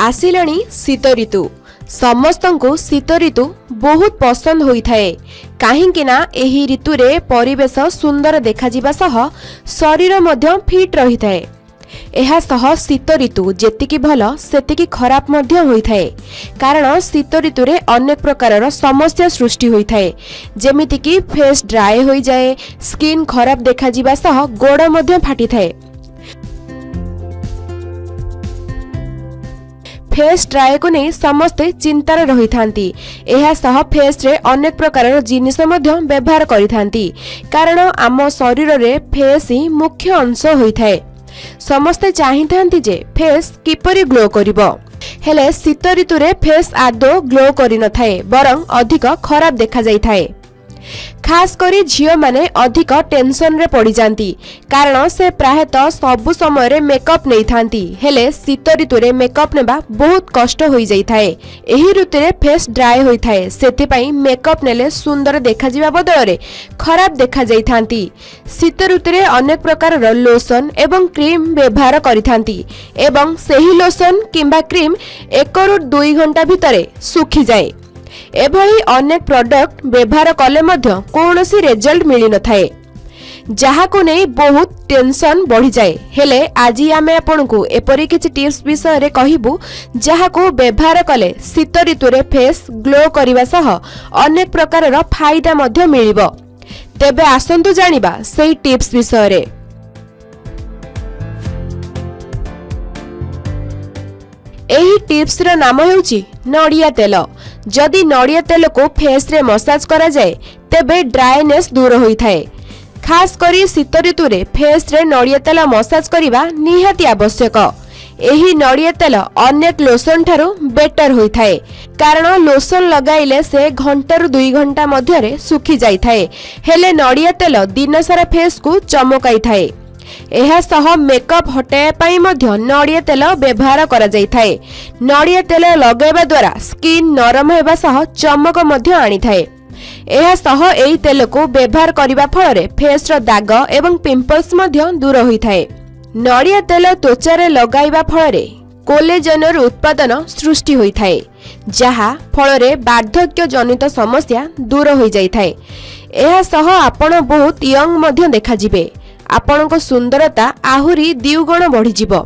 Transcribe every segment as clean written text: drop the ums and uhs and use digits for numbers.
आसिलाणी शीत ऋतु समस्त को शीत ऋतु बहुत पसंद होता है कहीं एही ऋतु रे परिवेश सुंदर देखा जिबा सह शरीर मध्य फिट रही थाए। एहा सह शीत ऋतु जेतिकी भल सेतिकी खराब मध्य होइथाए कारण शीत ऋतु रे अनेक प्रकार समस्या सृष्टि होइथाए जेमिति की फेस ड्राई होई जाए, स्किन खराब देखा जिबा सह गोड़ मध्य फाटी थाए। फेस ड्राई को नहीं समस्ते चिंतार रही थांती। एहा सह फेस रे अनेक प्रकार जिनिस मध्य व्यवहार करि थांती कारण आम शरीर रे फेस ही मुख्य अंश होइथाए। समस्ते चाहि थांती जे फेस किपरि ग्लो करिवो हेले शीत ऋतु रे फेस आदो ग्लो करि न थाए बरं अधिक खराब देखा जाई थाए। खास करी झियो माने अधिक टेंशन रे पड़ी जांती कारण से प्रायतः सबु समय रे मेकअप नहीं थांती हेले शीत ऋतु रे मेकअप नेबा बहुत कष्ट होई जाई थाए। एही ऋतु रे फेस ड्राई होई थाए सेति पई मेकअप नेले सुंदर देखा जिबा बदल रे खराब देखा जाई थांती। शीत ऋतु रे अनेक प्रकार रो लोशन एवं क्रीम व्यवहार करि थांती एवं सेही लोशन किंबा क्रीम 1 ରୁ 2 घंटा भितरे सुखी जाए। एभली अनेक प्रोडक्ट व्यवहार कले मध्य कौनसी रिजल्ट मिली न थाए जहा को नहीं बहुत टेंशन बढ़ी जाए। हेले आज आमे आपनकु एपरि किछि टिप्स विषय रे कहिबु जहा को व्यवहार कले शीत ऋतु रे फेस ग्लो करिवा सह अनेक प्रकार रो फायदा मध्य मिलिबो। तेबे आसंतु जानिबा सेही टिप्स विषय रे। एही टिप्स रो नाम हेउची नड़िया तेल। जदि नड़िया तेल को फेस रे मसाज करा जाए तेबे ड्राइनेस दूर होई थाए। खास करी शीत ऋतु रे फेस रे नड़िया तेल मसाज करिबा निहाती आवश्यक। एही नड़िया तेल अनेक लोशन ठारू बेटर होई थाए कारण लोशन लगाइले से घंटा ରୁ 2 घंटा मध्य रे सुखी जाई थाए हेले नड़िया तेल दिन सारा फेस को चमकाई थाए। एहा सह मेकअप हटाया पाई मध्य नड़िया तेल व्यवहार करा जाई थाए। नड़िया तेल लगेबा द्वारा स्किन नरम हेबा सह चमक मध्य आनी थाए। एहा सह एही तेल को व्यवहार करिबा फल रे फेस रो दाग एवं पिंपल्स मध्य दूर होई थाए। नड़िया तेल त्वचा रे लगाइबा फल रे कोलेजन रो उत्पादन सृष्टि होई थाए जहा फल रे वार्धक्य जनित समस्या दूर होई जाई थाए। एहा सह आपण बहुत यंग मध्य देखा जिबे आपण को सुंदरता आहुरी 2 गुण बढ़ी जिवो।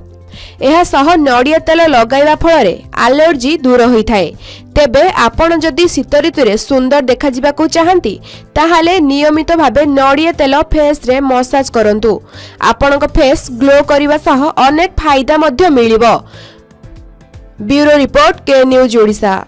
एहा सह नड़िया तेल लगाइबा फल रे एलर्जी दूर होई थाए। तेबे आपण जदि शीत ऋतु रे सुंदर देखा जिबा को चाहंती ताहाले नियमित भाबे नड़िया तेल फेस रे मसाज करंतु आपण को फेस ग्लो करिबा सह अनेक फायदा मध्य मिलिबो। ब्यूरो रिपोर्ट के न्यूज ओडिशा।